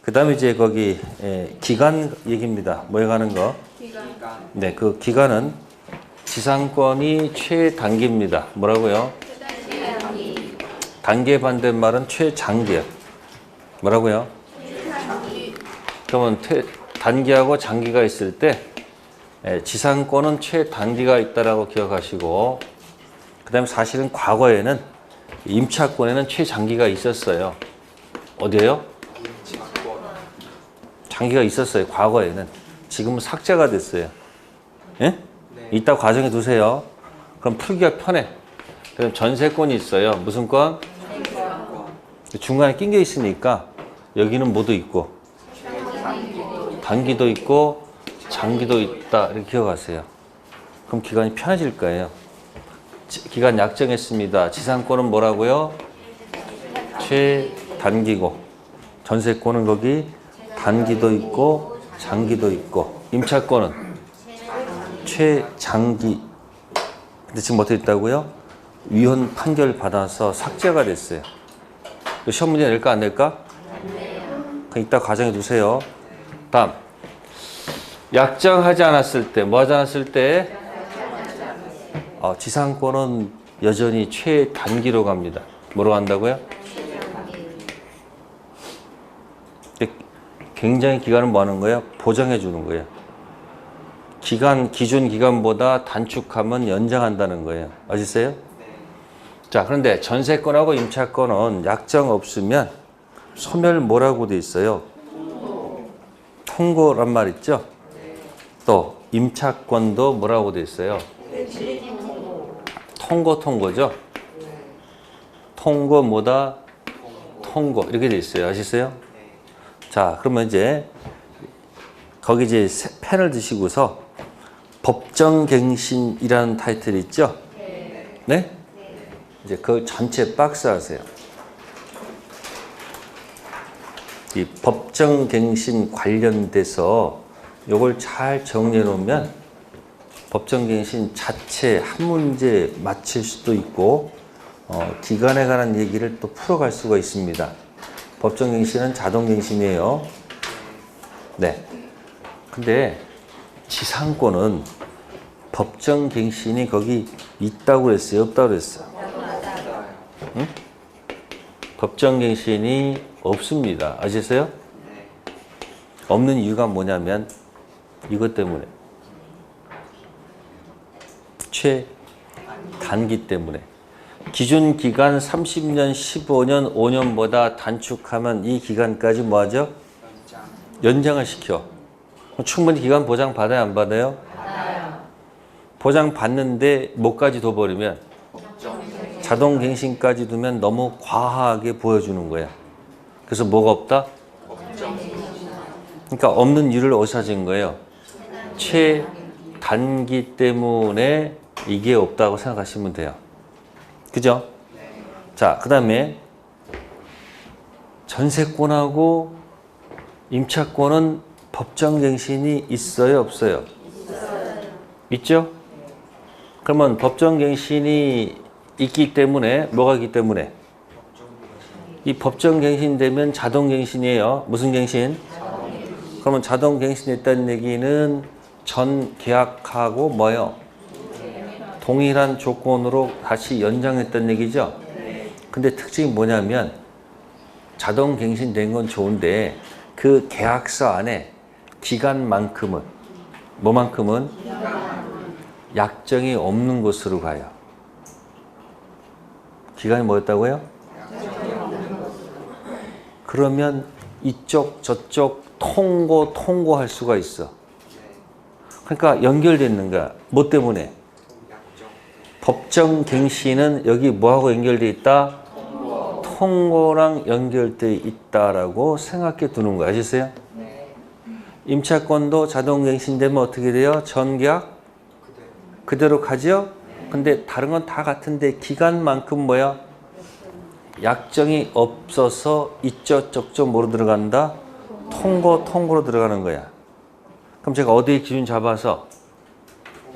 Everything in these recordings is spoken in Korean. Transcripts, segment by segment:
그 다음에 이제 거기 기간 얘기입니다. 뭐에 가는 거? 기간. 네, 그 기간은 지상권이 최단기입니다. 뭐라고요? 최단기. 단기의 반대말은 최장기야. 뭐라고요? 최단기. 그러면 단기하고 장기가 있을 때 지상권은 최단기가 있다라고 기억하시고, 그 다음에 사실은 과거에는 임차권에는 최장기가 있었어요. 어디에요? 장기가 있었어요. 과거에는. 지금은 삭제가 됐어요. 예? 이따 과정에 두세요. 그럼 풀기가 편해. 그럼 전세권이 있어요. 무슨 권? 중간에 낀 게 있으니까 여기는 뭐도 있고 단기도 있고 장기도 있다. 이렇게 기억하세요. 그럼 기간이 편해질 거예요. 기간 약정했습니다. 지상권은 뭐라고요? 최단기고, 전세권은 거기 단기도 있고 장기도 있고, 임차권은 최장기. 근데 지금 어떻게 됐다고요? 위헌 판결 받아서 삭제가 됐어요. 시험 문제 낼까 안 낼까? 그럼 이따 과정에 두세요. 다음, 약정하지 않았을 때, 뭐 하지 않았을 때? 지상권은 여전히 최단기로 갑니다. 뭐로 간다고요? 굉장히 기간은 뭐 하는 거예요? 보장해 주는 거예요. 기준 기간보다 단축하면 연장한다는 거예요. 아시세요? 자, 그런데 전세권하고 임차권은 약정 없으면 소멸 뭐라고 돼 있어요? 통고란 말 있죠? 또 임차권도 뭐라고 돼 있어요? 통고죠? 통고 뭐다? 통고 이렇게 돼 있어요. 아시세요? 자, 그러면 이제 거기 이제 펜을 드시고서 법정갱신이라는 타이틀이 있죠? 네? 이제 그 전체 박스 하세요. 이 법정갱신 관련돼서 요걸 잘 정리해 놓으면 법정갱신 자체 한 문제 맞힐 수도 있고 기간에 관한 얘기를 또 풀어갈 수가 있습니다. 법정갱신은 자동갱신이에요. 네. 근데 지상권은 법정갱신이 거기 있다고 그랬어요? 없다고 그랬어요? 응? 법정갱신이 없습니다. 아시세요? 없는 이유가 뭐냐면 이것 때문에. 최단기 때문에. 기준 기간 30년, 15년, 5년보다 단축하면 이 기간까지 뭐 하죠? 연장을 시켜. 충분히 기간 보장 받아야 안 받아요? 받아요. 보장 받는데 뭐까지 둬버리면 자동갱신까지 두면 너무 과하게 보여주는 거야. 그래서 뭐가 없다? 그러니까 없는 이유를 어디서 찾은 거예요? 최단기 때문에 이게 없다고 생각하시면 돼요. 그죠? 자, 그 다음에 전세권하고 임차권은 법정갱신이 있어요, 없어요? 있죠? 그러면 법정갱신이 있기 때문에 뭐가 있기 때문에? 이 법정갱신 되면 자동갱신이에요. 무슨 갱신? 그러면 자동갱신했다는 얘기는 전 계약하고 뭐요? 동일한 조건으로 다시 연장했다는 얘기죠? 근데 특징이 뭐냐면 자동갱신된 건 좋은데 그 계약서 안에 기간만큼은 뭐만큼은? 약정이 없는 곳으로 가요. 기간이 뭐였다고요? 그러면 이쪽 저쪽 통고할 수가 있어. 그러니까 연결되는 거야. 뭐 때문에? 법정갱신은 여기 뭐하고 연결돼 있다? 통고랑 연결돼 있다라고 생각해 두는 거 아시세요? 임차권도 자동갱신되면 어떻게 돼요? 전계약 그대로 가죠? 근데 다른 건 다 같은데 기간만큼 뭐야? 약정이 없어서 이쪽 저쪽 뭐로 들어간다? 통고로 들어가는 거야. 그럼 제가 어디에 기준 잡아서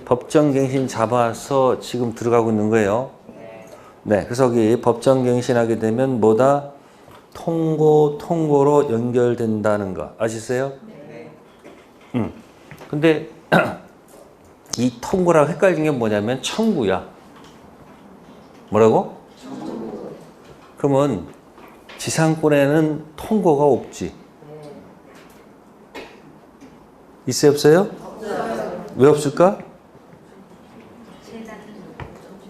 법정갱신 잡아서 지금 들어가고 있는 거예요. 네, 그래서 여기 법정갱신하게 되면 뭐다? 통고로 연결된다는 거 아시세요? 근데 이 통고랑 헷갈린 게 뭐냐면 청구야. 뭐라고? 그러면 지상권에는 통고가 없지. 있어요, 없어요? 왜 없을까?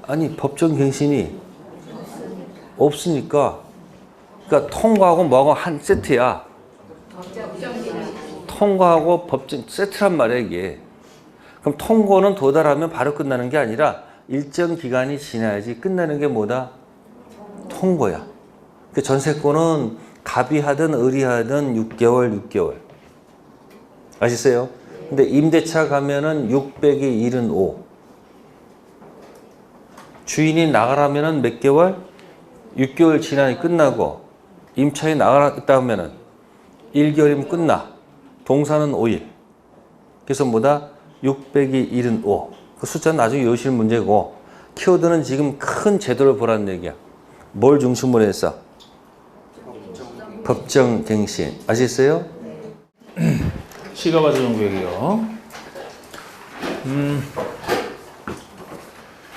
아니, 법정 갱신이 없으니까. 그러니까 통고하고 뭐하고 한 세트야. 통고하고 법정 세트란 말이야, 이게. 그럼 통고는 도달하면 바로 끝나는 게 아니라 일정 기간이 지나야지 끝나는 게 뭐다? 통고야. 그 전세권은 갑이 하든 을이 하든 6개월. 아시세요? 근데 임대차 가면은 6 빼기 1은 5. 주인이 나가라면은 몇 개월? 6개월 지나니 끝나고, 임차인이 나가겠다 하면은 1개월이면 끝나. 동사는 5일. 그래서 뭐다? 6 빼기 1은 5. 그 숫자는 나중에 외우실 문제고, 키워드는 지금 큰 제도를 보라는 얘기야. 뭘 중심으로 했어? 법정 갱신. 아시겠어요? 시가와 조정구역이요.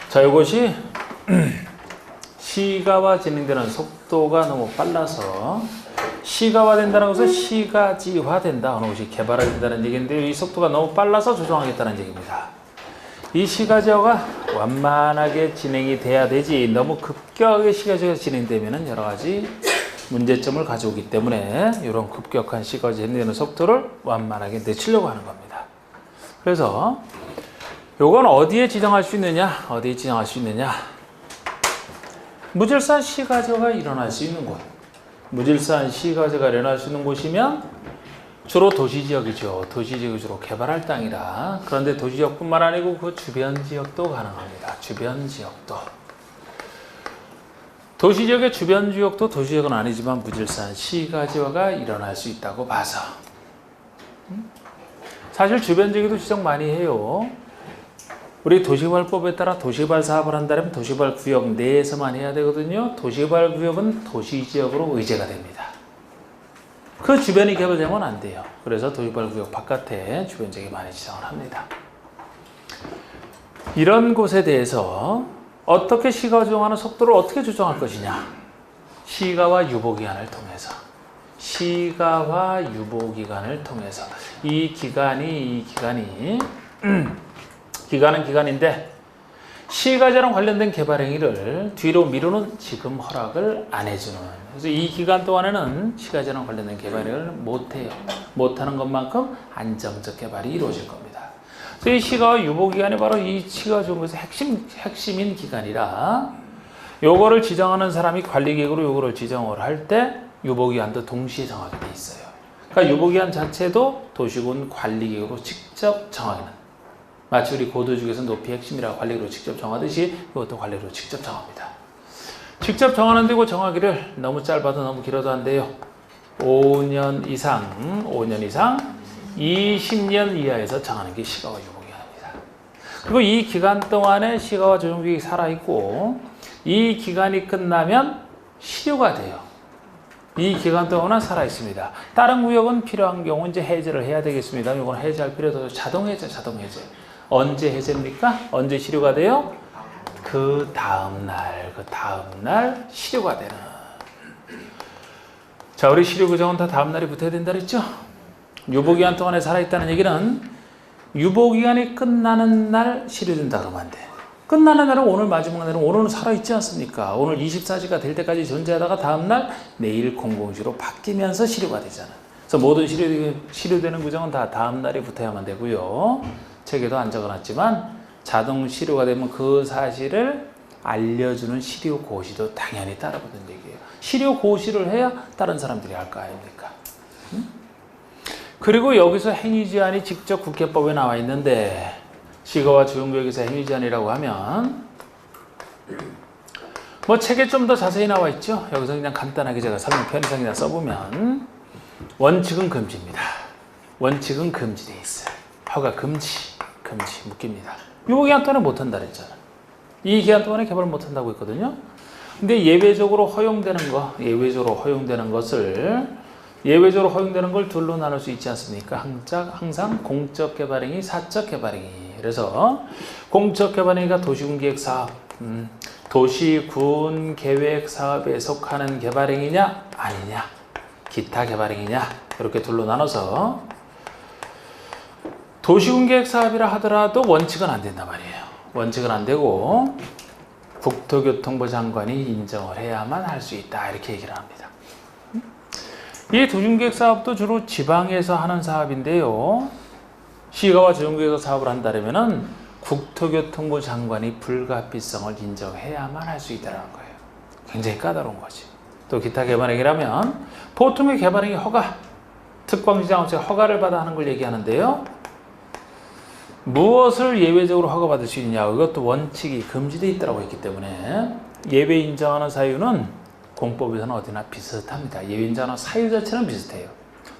자, 이것이 시가화 진행되는 속도가 너무 빨라서 시가화된다는 것은 시가지화된다. 어느 것이 개발된다는 얘기인데 이 속도가 너무 빨라서 조정하겠다는 얘기입니다. 이 시가지화가 완만하게 진행이 돼야 되지 너무 급격하게 시가지화가 진행되면 여러 가지 문제점을 가져오기 때문에 이런 급격한 시가지화 진행되는 속도를 완만하게 늦추려고 하는 겁니다. 그래서 요건 어디에 지정할 수 있느냐? 무질서한 시가지화가 일어날 수 있는 곳. 무질서한 시가지화가 일어날 수 있는 곳이면 주로 도시지역이죠. 도시지역이 주로 개발할 땅이라. 그런데 도시지역뿐만 아니고 그 주변 지역도 가능합니다. 주변 지역도. 도시지역의 주변 지역도 도시지역은 아니지만 무질서한 시가지화가 일어날 수 있다고 봐서. 사실 주변 지역에도 지적 많이 해요. 우리 도시개발법에 따라 도시개발 사업을 한다면 도시개발 구역 내에서만 해야 되거든요. 도시개발 구역은 도시지역으로 의제가 됩니다. 그 주변이 개발되면 안 돼요. 그래서 도시개발 구역 바깥에 주변 지역에 많이 지정을 합니다. 이런 곳에 대해서 어떻게 시가와 조정하는 속도를 어떻게 조정할 것이냐? 시가와 유보기간을 통해서. 시가와 유보기간을 통해서. 이 기간이 기간은 기간인데 시가지랑 관련된 개발 행위를 뒤로 미루는 지금 허락을 안 해주는. 그래서 이 기간 동안에는 시가지랑 관련된 개발 행위를 못해요. 못하는 것만큼 안정적 개발이 이루어질 겁니다. 그래서 이 시가와 유보기간이 바로 이 시가 조정에서 핵심인 기간이라 요거를 지정하는 사람이 관리계획으로 요거를 지정을 할 때 유보기간도 동시에 정하게 돼 있어요. 그러니까 유보기간 자체도 도시군 관리계획으로 직접 정하는. 마치 우리 고도직에서 높이 핵심이라고 관리로 직접 정하듯이 이것도 관리로 직접 정합니다. 직접 정하는데 그 정하기를 너무 짧아도 너무 길어도 안 돼요. 5년 이상 20년 이하에서 정하는 게 시가와 유보기간입니다. 그리고 이 기간 동안에 시가와 조정구역이 살아있고 이 기간이 끝나면 실효가 돼요. 이 기간 동안은 살아있습니다. 다른 구역은 필요한 경우 이제 해제를 해야 되겠습니다. 이건 해제할 필요도 없어요. 자동 해제. 언제 해제입니까? 언제 실효가 돼요? 그 다음날 실효가 되는. 자, 우리 실효 규정은 다 다음날이 붙어야 된다 그랬죠? 유보기간 동안에 살아있다는 얘기는 유보기간이 끝나는 날 실효된다 그러면 안 돼. 끝나는 날은 오늘 마지막 날은 오늘은 살아있지 않습니까? 오늘 24시가 될 때까지 존재하다가 다음날 내일 00시로 바뀌면서 실효가 되잖아. 그래서 모든 실효되는 규정은 다 다음날이 붙어야만 되고요. 책에도 안 적어놨지만 자동 실효가 되면 그 사실을 알려주는 실효고시도 당연히 따라붙는 얘기예요. 실효고시를 해야 다른 사람들이 할 거 아닙니까? 그리고 여기서 행위제한이 직접 국회법에 나와 있는데 시가와 조정구역에서 행위제한이라고 하면 뭐 책에 좀 더 자세히 나와 있죠. 여기서 그냥 간단하게 제가 설명 편의상이나 써보면 원칙은 금지입니다. 원칙은 금지되어 있어요. 허가 금지 묶입니다. 유보기간 동안에 못한다 그랬잖아. 이 기간 동안에 개발 못한다고 했거든요. 근데 예외적으로 허용되는 걸 둘로 나눌 수 있지 않습니까? 항상 공적 개발행위, 사적 개발행위. 그래서 공적 개발행위가 도시군계획 사업, 도시군 계획 사업에 속하는 개발행위냐 아니냐, 기타 개발행위냐, 이렇게 둘로 나눠서 도시군계획 사업이라 하더라도 원칙은 안 된단 말이에요. 원칙은 안 되고 국토교통부 장관이 인정을 해야만 할 수 있다, 이렇게 얘기를 합니다. 이 도시계획 사업도 주로 지방에서 하는 사업인데요. 시가와 지방구에서 사업을 한다면은 국토교통부 장관이 불가피성을 인정해야만 할 수 있다는 거예요. 굉장히 까다로운 거지. 또 기타 개발행위라면 보통의 개발행위 허가, 특광지자체가 허가를 받아 하는 걸 얘기하는데요. 무엇을 예외적으로 허가받을 수 있느냐, 이것도 원칙이 금지되어 있다고 했기 때문에 예외 인정하는 사유는 공법에서는 어디나 비슷합니다. 예외 인정하는 사유 자체는 비슷해요.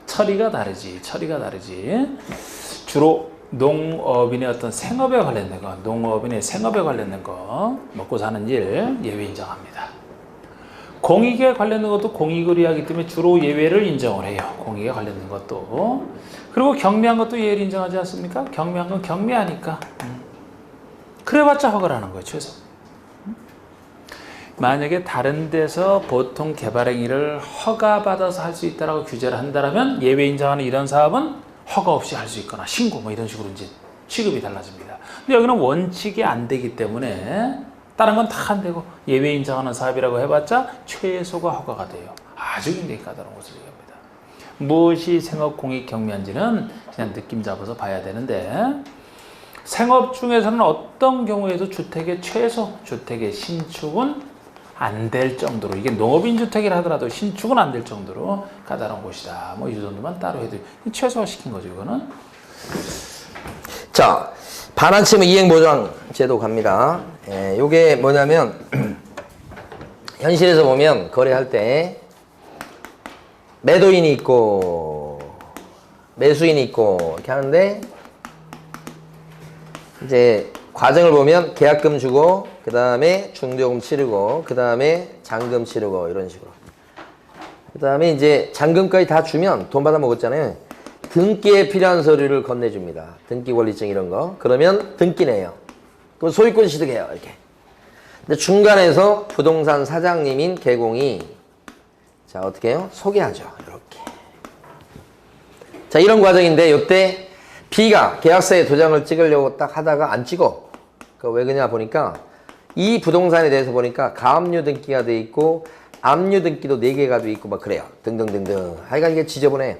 처리가 다르지. 주로 농업인의 어떤 생업에 관련된 거, 농업인의 생업에 관련된 거, 먹고 사는 일 예외 인정합니다. 공익에 관련된 것도 공익을 위하기 때문에 주로 예외를 인정을 해요. 공익에 관련된 것도. 그리고 경미한 것도 예외를 인정하지 않습니까? 경미한 건 경미하니까. 그래봤자 허가를 하는 거예요, 최소. 만약에 다른 데서 보통 개발행위를 허가받아서 할 수 있다고 규제를 한다면 예외 인정하는 이런 사업은 허가 없이 할 수 있거나 신고 뭐 이런 식으로 이제 취급이 달라집니다. 근데 여기는 원칙이 안 되기 때문에 다른 건 다 안 되고 예외 인정하는 사업이라고 해봤자 최소가 허가가 돼요. 아주 굉장히 까다로운 것을 얘기합니다. 무엇이 생업 공익 경미한지는 그냥 느낌 잡아서 봐야 되는데, 생업 중에서는 어떤 경우에도 주택의 최소, 주택의 신축은 안 될 정도로, 이게 농업인 주택이라 하더라도 신축은 안 될 정도로 까다로운 곳이다. 뭐 이 정도만 따로 해도 최소화시킨 거죠, 이거는. 자, 반환채무 이행보장 제도 갑니다. 요게 뭐냐면 현실에서 보면 거래할 때 매도인이 있고 매수인이 있고 이렇게 하는데, 이제 과정을 보면 계약금 주고 그 다음에 중도금 치르고 그 다음에 잔금 치르고 이런 식으로, 그 다음에 이제 잔금까지 다 주면 돈 받아 먹었잖아요. 등기에 필요한 서류를 건네줍니다. 등기 권리증 이런 거. 그러면 등기 내요. 그럼 소유권 취득해요, 이렇게. 근데 중간에서 부동산 사장님인 개공이 자 어떻게 해요? 소개하죠, 이렇게. 자, 이런 과정인데 이때 B가 계약서에 도장을 찍으려고 딱 하다가 안 찍어. 왜 그러냐 보니까 이 부동산에 대해서 보니까 가압류 등기가 돼 있고 압류 등기도 4개가 돼 있고 막 그래요. 등등등등. 하여간 이게 지저분해.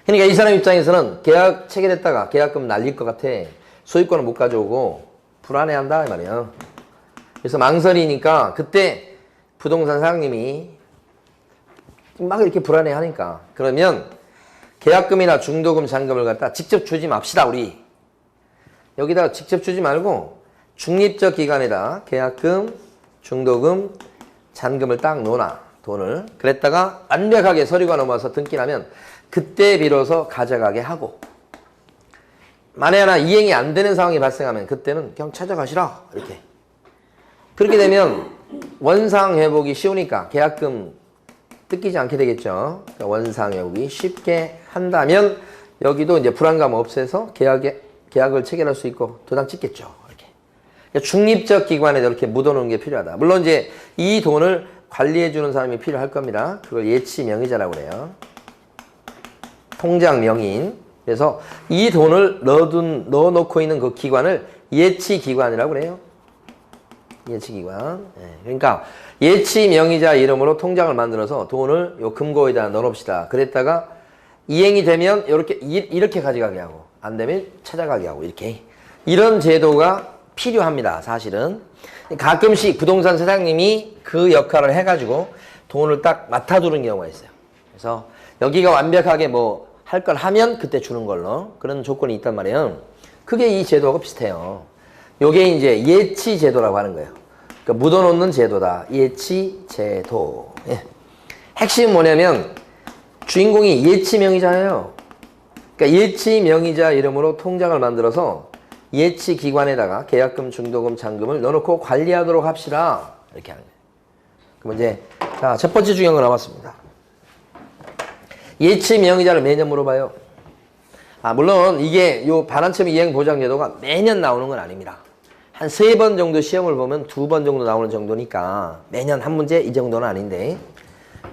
그러니까 이 사람 입장에서는 계약 체결했다가 계약금 날릴 것 같아. 소유권을 못 가져오고 불안해한다 이 말이야. 그래서 망설이니까 그때 부동산 사장님이 막 이렇게 불안해하니까, 그러면 계약금이나 중도금, 잔금을 갖다 직접 주지 맙시다, 우리. 여기다가 직접 주지 말고 중립적 기관에다 계약금, 중도금, 잔금을 딱 놓아놔, 돈을. 그랬다가 완벽하게 서류가 넘어와서 등기나면 그때 비로소 가져가게 하고, 만에 하나 이행이 안 되는 상황이 발생하면 그때는 그냥 찾아가시라, 이렇게. 그렇게 되면 원상 회복이 쉬우니까 계약금 뜯기지 않게 되겠죠. 그러니까 원상 회복이 쉽게 한다면 여기도 이제 불안감 없애서 계약을 체결할 수 있고 도장 찍겠죠, 이렇게. 그러니까 중립적 기관에 이렇게 묻어놓은 게 필요하다. 물론 이제 이 돈을 관리해주는 사람이 필요할 겁니다. 그걸 예치 명의자라고 그래요. 통장 명의인. 그래서 이 돈을 넣어놓고 있는 그 기관을 예치기관이라고 그래요. 예치기관. 그러니까 예치 명의자 이름으로 통장을 만들어서 돈을 요 금고에다 넣어놓읍시다. 그랬다가 이행이 되면 이렇게 가져가게 하고, 안 되면 찾아가게 하고, 이렇게. 이런 제도가 필요합니다, 사실은. 가끔씩 부동산 사장님이 그 역할을 해가지고 돈을 딱 맡아두는 경우가 있어요. 그래서 여기가 완벽하게 뭐 할 걸 하면 그때 주는 걸로, 그런 조건이 있단 말이에요. 그게 이 제도하고 비슷해요. 요게 이제 예치 제도라고 하는 거예요. 그러니까 묻어놓는 제도다. 예치 제도. 예. 핵심은 뭐냐면 주인공이 예치 명의자예요. 그러니까 예치 명의자 이름으로 통장을 만들어서 예치 기관에다가 계약금, 중도금, 잔금을 넣어놓고 관리하도록 합시다. 이렇게 하는 거예요. 그럼 이제 자, 첫 번째 중요한 거 나왔습니다. 예치 명의자를 매년 물어봐요. 물론 이게 요 반환점 이행 보장 제도가 매년 나오는 건 아닙니다. 한 3번 정도 시험을 보면 2번 정도 나오는 정도니까 매년 한 문제 이 정도는 아닌데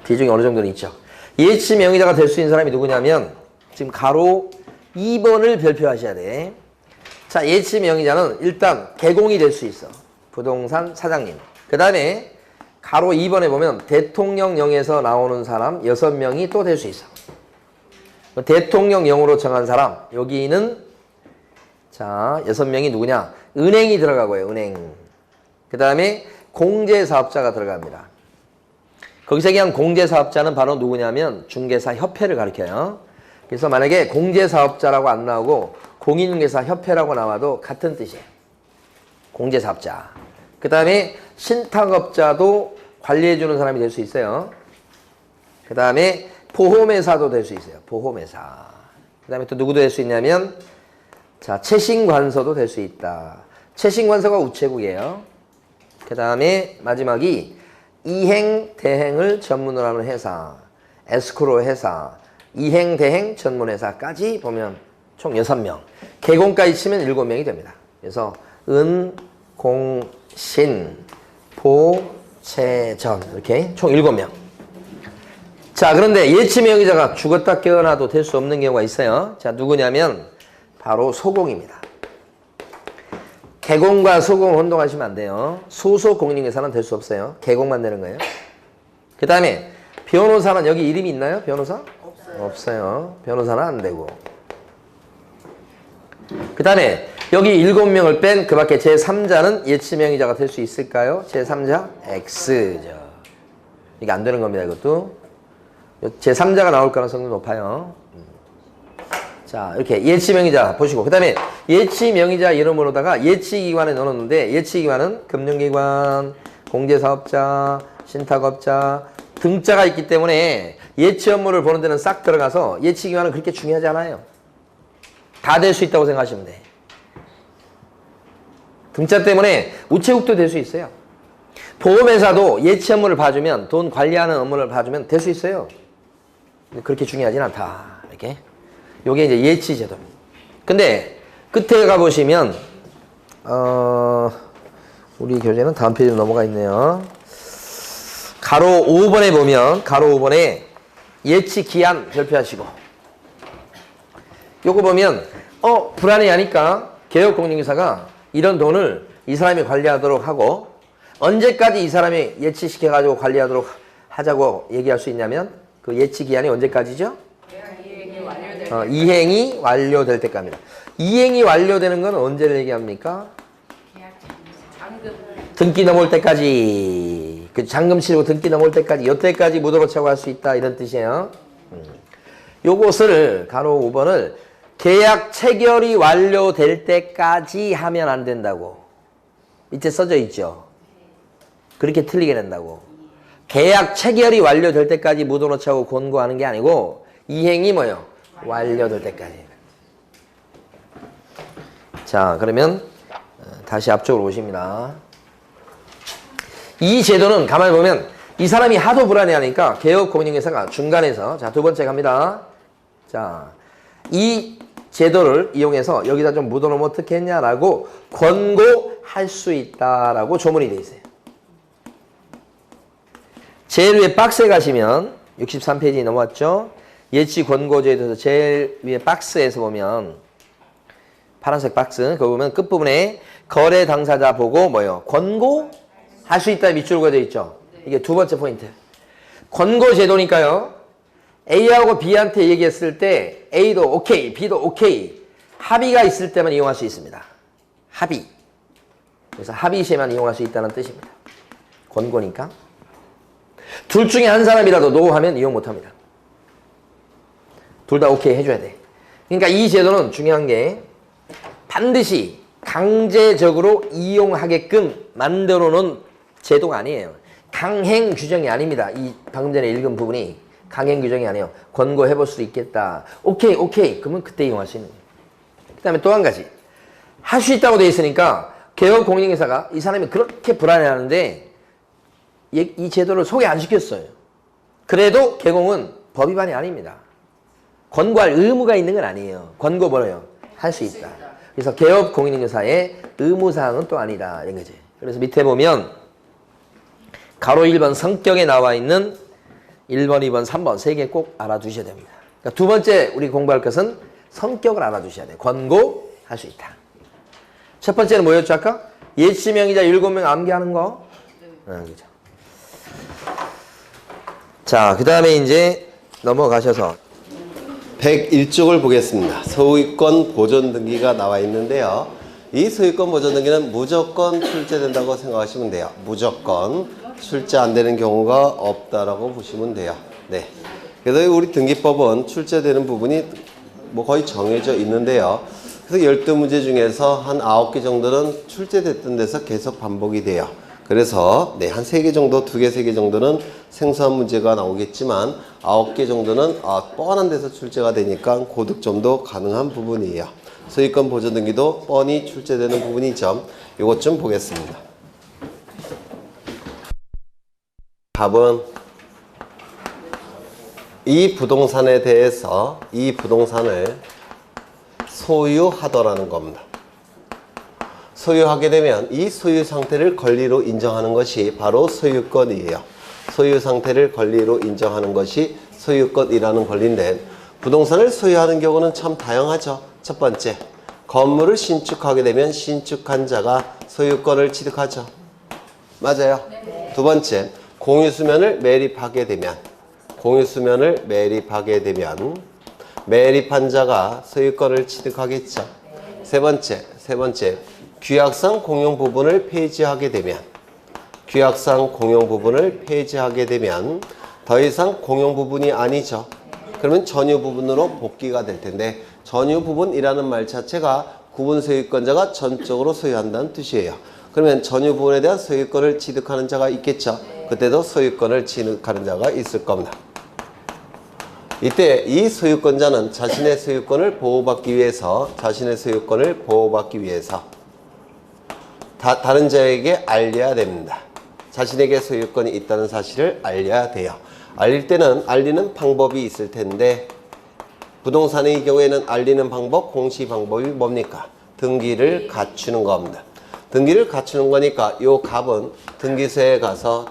비중이 어느 정도는 있죠. 예치 명의자가 될 수 있는 사람이 누구냐면 지금 가로 2번을 별표하셔야 돼. 자, 예치 명의자는 일단 개공이 될 수 있어. 부동산 사장님. 그 다음에 가로 2번에 보면 대통령령에서 나오는 사람 6명이 또 될 수 있어. 대통령령으로 정한 사람 여기는 자 6명이 누구냐? 은행이 들어가고요. 은행. 그 다음에 공제사업자가 들어갑니다. 거기서 얘기한 공제사업자는 바로 누구냐면 중개사협회를 가리켜요. 그래서 만약에 공제사업자라고 안 나오고 공인중개사협회라고 나와도 같은 뜻이에요. 공제사업자. 그 다음에 신탁업자도 관리해주는 사람이 될 수 있어요. 그 다음에 보험회사도 될 수 있어요. 보험회사. 그 다음에 또 누구도 될 수 있냐면 자 채신관서도 될 수 있다. 채신관서가 우체국이에요. 그 다음에 마지막이 이행, 대행을 전문으로 하는 회사, 에스크로 회사, 이행, 대행 전문회사까지 보면 총 6명. 개공까지 치면 7명이 됩니다. 그래서 은, 공, 신, 보, 채, 전 이렇게 총 7명. 자, 그런데 예치 명의자가 죽었다 깨어나도 될 수 없는 경우가 있어요. 자, 누구냐면 바로 소공입니다. 개공과 소공 혼동하시면 안 돼요. 소속 공인중개사는 될 수 없어요. 개공만 되는 거예요. 그 다음에 변호사는 여기 이름이 있나요? 변호사? 없어요. 변호사는 안 되고. 그 다음에 여기 7명을 뺀 그 밖에 제3자는 예치 명의자가 될 수 있을까요? 제3자? X죠. 이게 안 되는 겁니다. 이것도. 제3자가 나올 가능성도 높아요. 자, 이렇게 예치명의자 보시고 그 다음에 예치명의자 이름으로다가 예치기관에 넣어놓는데 예치기관은 금융기관, 공제사업자, 신탁업자 등자가 있기 때문에 예치 업무를 보는 데는 싹 들어가서 예치기관은 그렇게 중요하지 않아요. 다 될 수 있다고 생각하시면 돼. 등자 때문에 우체국도 될 수 있어요. 보험회사도 예치 업무를 봐주면 돈 관리하는 업무를 봐주면 될 수 있어요. 그렇게 중요하진 않다. 이렇게. 요게 이제 예치 제도입니다. 근데 끝에 가보시면 우리 교재는 다음 페이지로 넘어가 있네요. 가로 5번에 보면 가로 5번에 예치 기한 별표하시고 요거 보면 불안해하니까 개업공인중개사가 이런 돈을 이 사람이 관리하도록 하고 언제까지 이 사람이 예치시켜가지고 관리하도록 하자고 얘기할 수 있냐면 그 예치 기한이 언제까지죠? 이행이 완료될 때까지입니다. 이행이 완료되는 건 언제를 얘기합니까? 등기 넘어올 때까지. 그 잔금 치르고 등기 넘어올 때까지. 이때까지 무도로차고 할 수 있다. 이런 뜻이에요. 요것을 가로 5번을 계약 체결이 완료될 때까지 하면 안 된다고. 밑에 써져 있죠. 그렇게 틀리게 된다고. 계약 체결이 완료될 때까지 무도로차고 권고하는 게 아니고 이행이 뭐요? 완료될 때까지. 자, 그러면 다시 앞쪽으로 오십니다. 이 제도는 가만히 보면 이 사람이 하도 불안해하니까 개업공인중개사가 중간에서 자, 두 번째 갑니다. 자, 이 제도를 이용해서 여기다 좀 묻어놓으면 어떻게 했냐라고 권고할 수 있다라고 조문이 되어 있어요. 제일 위에 박스에 가시면 63페이지 넘어왔죠? 예치 권고제에 대해서 제일 위에 박스에서 보면 파란색 박스 거기 보면 끝부분에 거래 당사자 보고 뭐요? 권고할 수 있다 밑줄로 되어 있죠? 이게 두 번째 포인트. 권고 제도니까요. A하고 B한테 얘기했을 때 A도 오케이, B도 오케이. 합의가 있을 때만 이용할 수 있습니다. 합의. 그래서 합의 시에만 이용할 수 있다는 뜻입니다. 권고니까. 둘 중에 한 사람이라도 노 하면 이용 못합니다. 둘 다 오케이 해줘야 돼. 그러니까 이 제도는 중요한 게 반드시 강제적으로 이용하게끔 만들어 놓은 제도가 아니에요. 강행 규정이 아닙니다. 이 방금 전에 읽은 부분이 강행 규정이 아니에요. 권고해 볼 수 있겠다. 오케이, 오케이. 그러면 그때 이용할 수 있는 거예요. 그 다음에 또 한 가지. 할 수 있다고 돼 있으니까 개업공인중개사가 이 사람이 그렇게 불안해하는데 이 제도를 소개 안 시켰어요. 그래도 개공은 법 위반이 아닙니다. 권고할 의무가 있는 건 아니에요. 권고 뭐래요? 할 수 있다. 그래서 개업 공인인증서의 의무사항은 또 아니다. 이런 거지. 그래서 밑에 보면 가로 1번 성격에 나와 있는 1번, 2번, 3번 세 개 꼭 알아두셔야 됩니다. 그러니까 두 번째 우리 공부할 것은 성격을 알아두셔야 돼요. 권고할 수 있다. 첫 번째는 뭐였죠 아까? 예시명의자 7명 암기하는 거. 그죠. 자, 그 다음에 이제 넘어가셔서 101쪽을 보겠습니다. 소유권 보존 등기가 나와 있는데요. 이 소유권 보존 등기는 무조건 출제된다고 생각하시면 돼요. 무조건 출제 안 되는 경우가 없다라고 보시면 돼요. 네. 그래서 우리 등기법은 출제되는 부분이 뭐 거의 정해져 있는데요. 그래서 12문제 중에서 한 9개 정도는 출제됐던 데서 계속 반복이 돼요. 그래서 네, 한 3개 정도, 2개, 3개 정도는 생소한 문제가 나오겠지만 9개 정도는 뻔한 데서 출제가 되니까 고득점도 가능한 부분이에요. 소유권 보존 등기도 뻔히 출제되는 부분이죠. 이것 좀 보겠습니다. 답은 이 부동산에 대해서 이 부동산을 소유하더라는 겁니다. 소유하게 되면 이 소유 상태를 권리로 인정하는 것이 바로 소유권이에요. 소유 상태를 권리로 인정하는 것이 소유권이라는 권리인데 부동산을 소유하는 경우는 참 다양하죠. 첫 번째, 건물을 신축하게 되면 신축한 자가 소유권을 취득하죠. 맞아요. 두 번째, 공유수면을 매립하게 되면 매립한 자가 소유권을 취득하겠죠. 세 번째, 규약상 공용 부분을 폐지하게 되면 더 이상 공용 부분이 아니죠. 그러면 전유 부분으로 복귀가 될 텐데 전유 부분이라는 말 자체가 구분 소유권자가 전적으로 소유한다는 뜻이에요. 그러면 전유 부분에 대한 소유권을 취득하는 자가 있겠죠. 그때도 소유권을 취득하는 자가 있을 겁니다. 이때 이 소유권자는 자신의 소유권을 보호받기 위해서 다른 자에게 알려야 됩니다. 자신에게 소유권이 있다는 사실을 알려야 돼요. 알리는 방법이 있을 텐데 부동산의 경우에는 알리는 방법, 공시 방법이 뭡니까? 등기를 갖추는 겁니다. 등기를 갖추는 거니까 요 갑은 등기소에 가서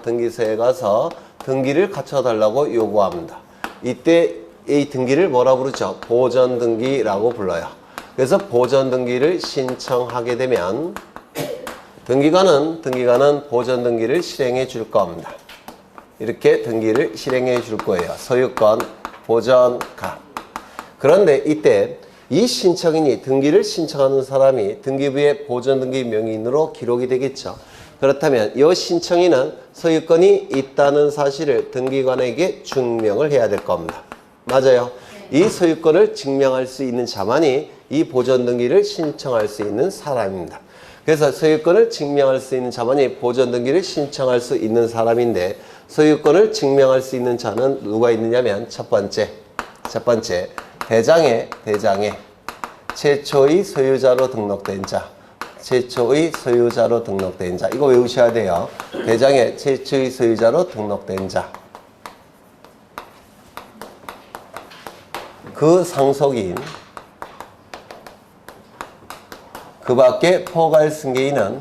등기를 갖춰달라고 요구합니다. 이때 이 등기를 뭐라 부르죠? 보전 등기라고 불러요. 그래서 보전 등기를 신청하게 되면 등기관은 보전 등기를 실행해 줄 겁니다. 이렇게 등기를 실행해 줄 거예요. 소유권 보전가. 그런데 이때 이 신청인이 등기를 신청하는 사람이 등기부의 보전 등기 명의인으로 기록이 되겠죠. 그렇다면 이 신청인은 소유권이 있다는 사실을 등기관에게 증명을 해야 될 겁니다. 맞아요. 이 소유권을 증명할 수 있는 자만이 이 보전 등기를 신청할 수 있는 사람입니다. 그래서 소유권을 증명할 수 있는 자만이 보전 등기를 신청할 수 있는 사람인데 소유권을 증명할 수 있는 자는 누가 있느냐면 첫 번째 대장에 최초의 소유자로 등록된 자. 이거 외우셔야 돼요. 대장에 최초의 소유자로 등록된 자. 그 상속인 그 밖에 포괄 승계인은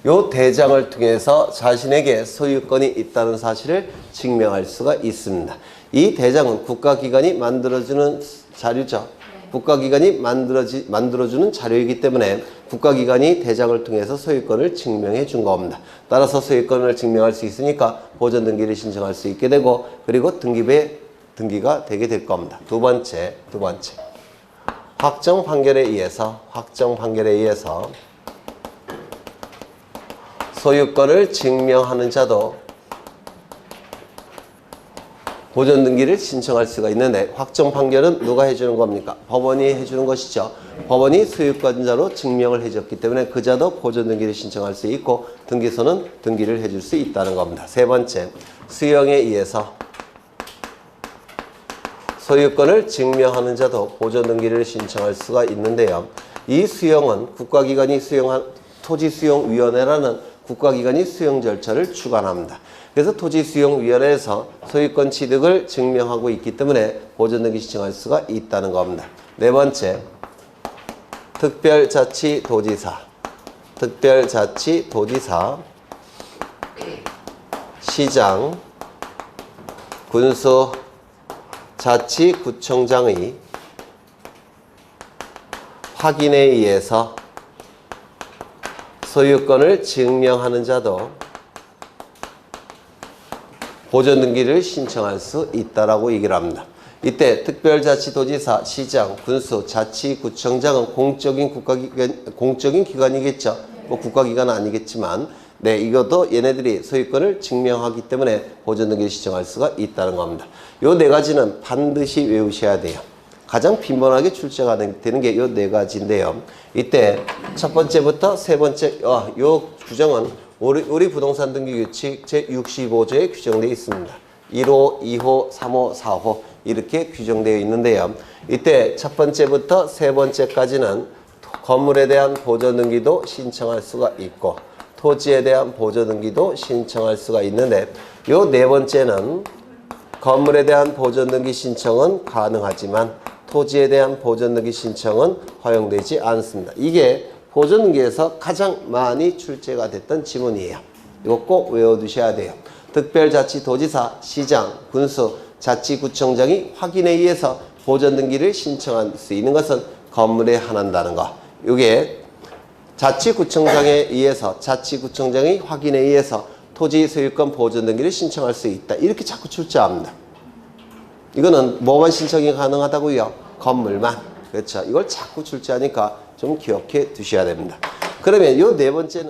요 대장을 통해서 자신에게 소유권이 있다는 사실을 증명할 수가 있습니다. 이 대장은 국가기관이 만들어주는 자료죠. 국가기관이 만들어주는 자료이기 때문에 국가기관이 대장을 통해서 소유권을 증명해 준 겁니다. 따라서 소유권을 증명할 수 있으니까 보전 등기를 신청할 수 있게 되고 그리고 등기부에 등기가 되게 될 겁니다. 두 번째 확정 판결에 의해서 소유권을 증명하는 자도 보전 등기를 신청할 수가 있는데 확정 판결은 누가 해주는 겁니까? 법원이 해주는 것이죠. 법원이 소유권자로 증명을 해줬기 때문에 그 자도 보전 등기를 신청할 수 있고 등기소는 등기를 해줄 수 있다는 겁니다. 세 번째, 수용에 의해서 소유권을 증명하는 자도 보전 등기를 신청할 수가 있는데요. 이 수용은 국가기관이 수용한 토지수용위원회라는 국가기관이 수용 절차를 주관합니다. 그래서 토지수용위원회에서 소유권 취득을 증명하고 있기 때문에 보존등기 신청할 수가 있다는 겁니다. 네 번째, 특별자치도지사, 시장, 군수, 자치구청장의 확인에 의해서 소유권을 증명하는 자도 보존등기를 신청할 수 있다라고 얘기를 합니다. 이때 특별자치도지사, 시장, 군수, 자치구청장은 공적인 기관이겠죠. 뭐 국가기관은 아니겠지만, 네, 이것도 얘네들이 소유권을 증명하기 때문에 보존등기를 신청할 수가 있다는 겁니다. 요 네 가지는 반드시 외우셔야 돼요. 가장 빈번하게 출제가 되는 게 요 네 가지인데요. 이때 첫 번째부터 세 번째, 요 규정은 우리 부동산 등기 규칙 제65조에 규정되어 있습니다. 1호, 2호, 3호, 4호 이렇게 규정되어 있는데요. 이때 첫 번째부터 세 번째까지는 건물에 대한 보존등기도 신청할 수가 있고 토지에 대한 보존등기도 신청할 수가 있는데 요 네 번째는 건물에 대한 보존등기 신청은 가능하지만 토지에 대한 보존등기 신청은 허용되지 않습니다. 이게 보존등기에서 가장 많이 출제가 됐던 지문이에요. 이거 꼭 외워두셔야 돼요. 특별자치도지사, 시장, 군수, 자치구청장이 확인에 의해서 보존등기를 신청할 수 있는 것은 건물에 한한다는 거. 이게 자치구청장에 의해서 자치구청장의 확인에 의해서 토지 소유권 보존등기를 신청할 수 있다. 이렇게 자꾸 출제합니다. 이거는 뭐만 신청이 가능하다고요? 건물만. 그렇죠. 이걸 자꾸 출제하니까 좀 기억해 두셔야 됩니다. 그러면 이 네 번째는